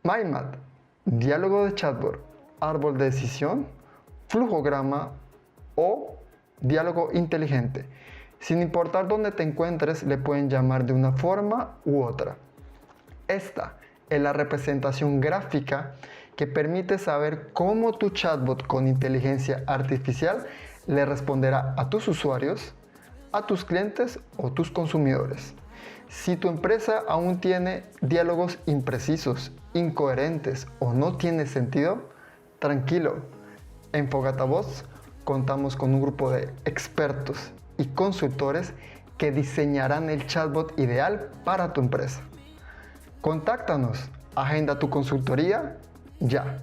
MyMath, diálogo de chatbot, árbol de decisión, flujograma o diálogo inteligente. Sin importar dónde te encuentres, le pueden llamar de una forma u otra. Esta es la representación gráfica que permite saber cómo tu chatbot con inteligencia artificial le responderá a tus usuarios, a tus clientes o tus consumidores. Si tu empresa aún tiene diálogos imprecisos, incoherentes o no tiene sentido, tranquilo. En Fogatavoz contamos con un grupo de expertos y consultores que diseñarán el chatbot ideal para tu empresa. Contáctanos, agenda tu consultoría ya.